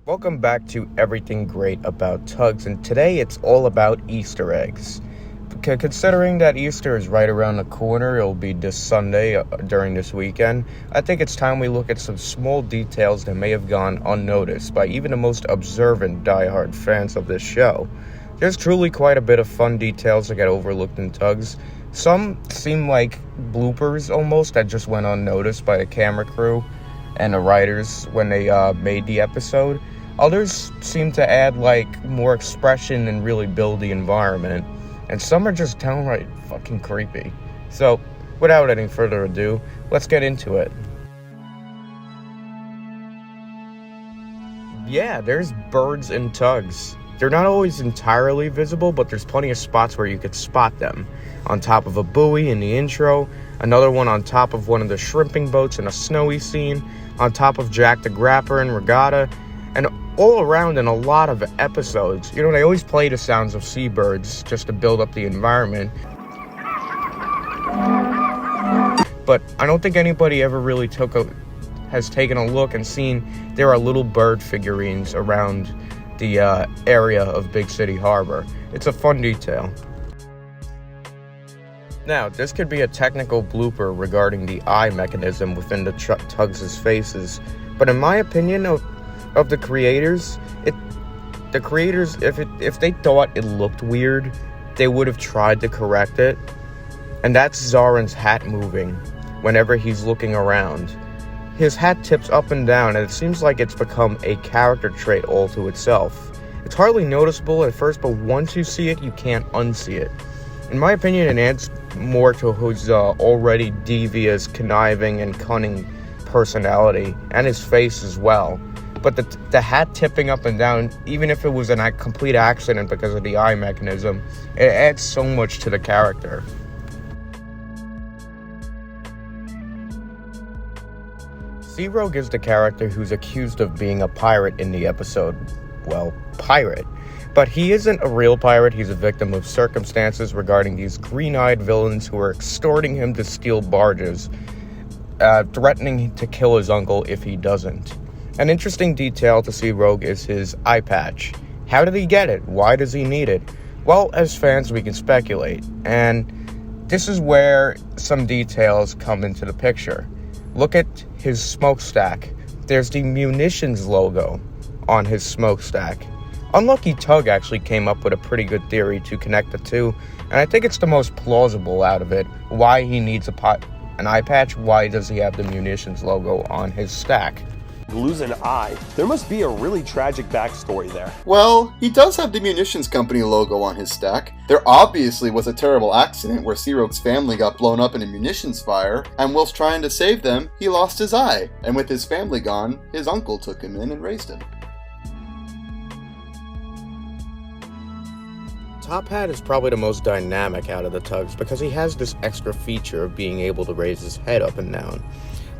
Welcome back to Everything Great About TUGS, and today it's all about Easter eggs. Considering that Easter is right around the corner, it'll be this Sunday during this weekend, I think it's time we look at some small details that may have gone unnoticed by even the most observant diehard fans of this show. There's truly quite a bit of fun details that get overlooked in TUGS. Some seem like bloopers almost that just went unnoticed by the camera crew and the writers when they made the episode. Others seem to add like more expression and really build the environment. And some are just downright fucking creepy. So, without any further ado, let's get into it. Yeah, there's birds in TUGS. They're not always entirely visible, but there's plenty of spots where you could spot them. On top of a buoy in the intro, another one on top of one of the shrimping boats in a snowy scene, on top of Jack the Grapper in Regatta, and all around in a lot of episodes. You know, they always play the sounds of seabirds just to build up the environment. But I don't think anybody ever really has taken a look and seen there are little bird figurines around the area of Big City Harbor. It's a fun detail. Now, this could be a technical blooper regarding the eye mechanism within the TUGS' faces, but in my opinion of the creators, if they thought it looked weird, they would have tried to correct it. And that's Zorran's hat moving whenever he's looking around. His hat tips up and down, and it seems like it's become a character trait all to itself. It's hardly noticeable at first, but once you see it, you can't unsee it. In my opinion, it adds more to his already devious, conniving, and cunning personality, and his face as well. But the hat tipping up and down, even if it was a complete accident because of the eye mechanism, it adds so much to the character. Sea Rogue is the character who's accused of being a pirate in the episode. Well, pirate. But he isn't a real pirate, he's a victim of circumstances regarding these green-eyed villains who are extorting him to steal barges, threatening to kill his uncle if he doesn't. An interesting detail to Sea Rogue is his eye patch. How did he get it? Why does he need it? Well, as fans, we can speculate, and this is where some details come into the picture. Look at his smokestack. There's the munitions logo on his smokestack. Unlucky Tug actually came up with a pretty good theory to connect the two, and I think it's the most plausible out of it. Why he needs an eye patch? Why does he have the munitions logo on his stack? Lose an eye. There must be a really tragic backstory there. Well, he does have the munitions company logo on his stack. There obviously was a terrible accident where Sea Rogue's family got blown up in a munitions fire, and whilst trying to save them, he lost his eye. And with his family gone, his uncle took him in and raised him. Top Hat is probably the most dynamic out of the TUGS because he has this extra feature of being able to raise his head up and down.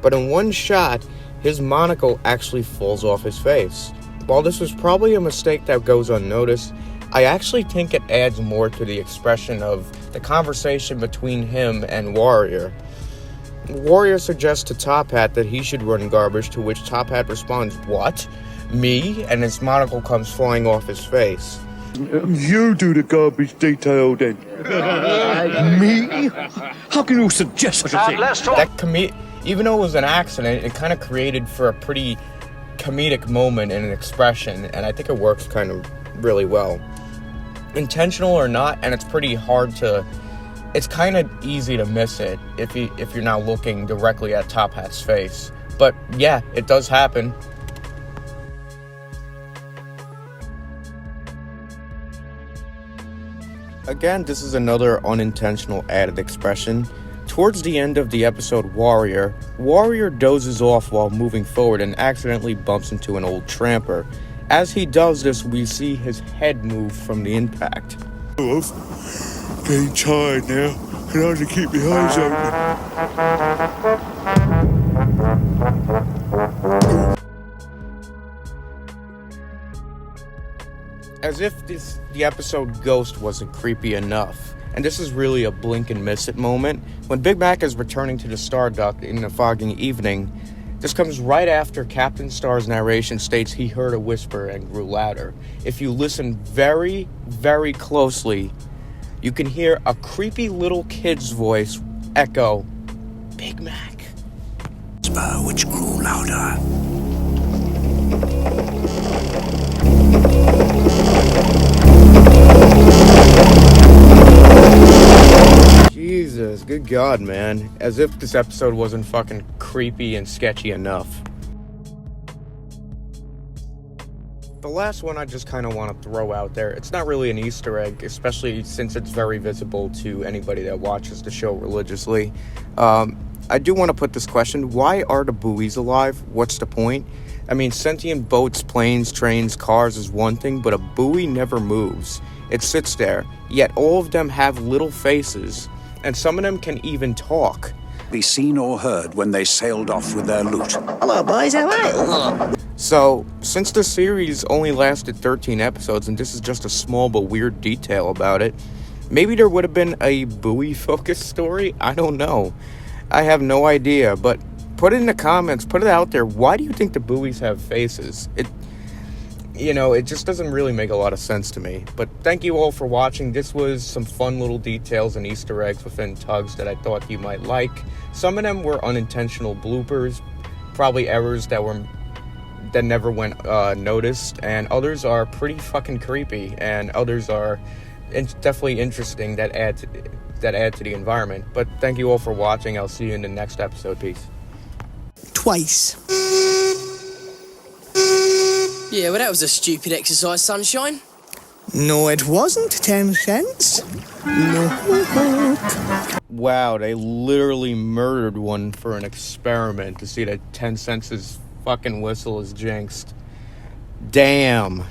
But in one shot, his monocle actually falls off his face. While this was probably a mistake that goes unnoticed, I actually think it adds more to the expression of the conversation between him and Warrior. Warrior suggests to Top Hat that he should run garbage, to which Top Hat responds, "What? Me?" And his monocle comes flying off his face. You do the garbage detail then. Me? How can you suggest such a thing? Even though it was an accident, it kind of created for a pretty comedic moment and an expression, and I think it works kind of really well. Intentional or not, and it's kind of easy to miss it if you're not looking directly at Top Hat's face. But yeah, it does happen. Again, this is another unintentional added expression. Towards the end of the episode Warrior dozes off while moving forward and accidentally bumps into an old tramper. As he does this, we see his head move from the impact. I'm getting tired now. Can hardly keep my eyes open. As if the episode Ghost wasn't creepy enough. And this is really a blink and miss it moment. When Big Mac is returning to the Starduck in the fogging evening, this comes right after Captain Star's narration states he heard a whisper and grew louder. If you listen very, very closely, you can hear a creepy little kid's voice echo, Big Mac. Whisper which grew louder. Jesus, good God, man. As if this episode wasn't fucking creepy and sketchy enough. The last one I just kind of want to throw out there, it's not really an Easter egg, especially since it's very visible to anybody that watches the show religiously. I do want to put this question, why are the buoys alive? What's the point? I mean, sentient boats, planes, trains, cars is one thing, but a buoy never moves. It sits there, yet all of them have little faces, and some of them can even talk. Be seen or heard when they sailed off with their loot. Hello, boys, how are you? So, since the series only lasted 13 episodes, and this is just a small but weird detail about it, maybe there would have been a buoy-focused story? I don't know. I have no idea, but put it in the comments, put it out there. Why do you think the buoys have faces? It just doesn't really make a lot of sense to me. But thank you all for watching. This was some fun little details and Easter eggs within TUGS that I thought you might like. Some of them were unintentional bloopers, probably errors that never went noticed, and others are pretty fucking creepy, and others are definitely interesting that add to the environment. But thank you all for watching. I'll see you in the next episode. Peace. Twice. Yeah, well, that was a stupid exercise, Sunshine. No, it wasn't 10 cents. No. Wow, they literally murdered one for an experiment to see that 10 cents' fucking whistle is jinxed. Damn.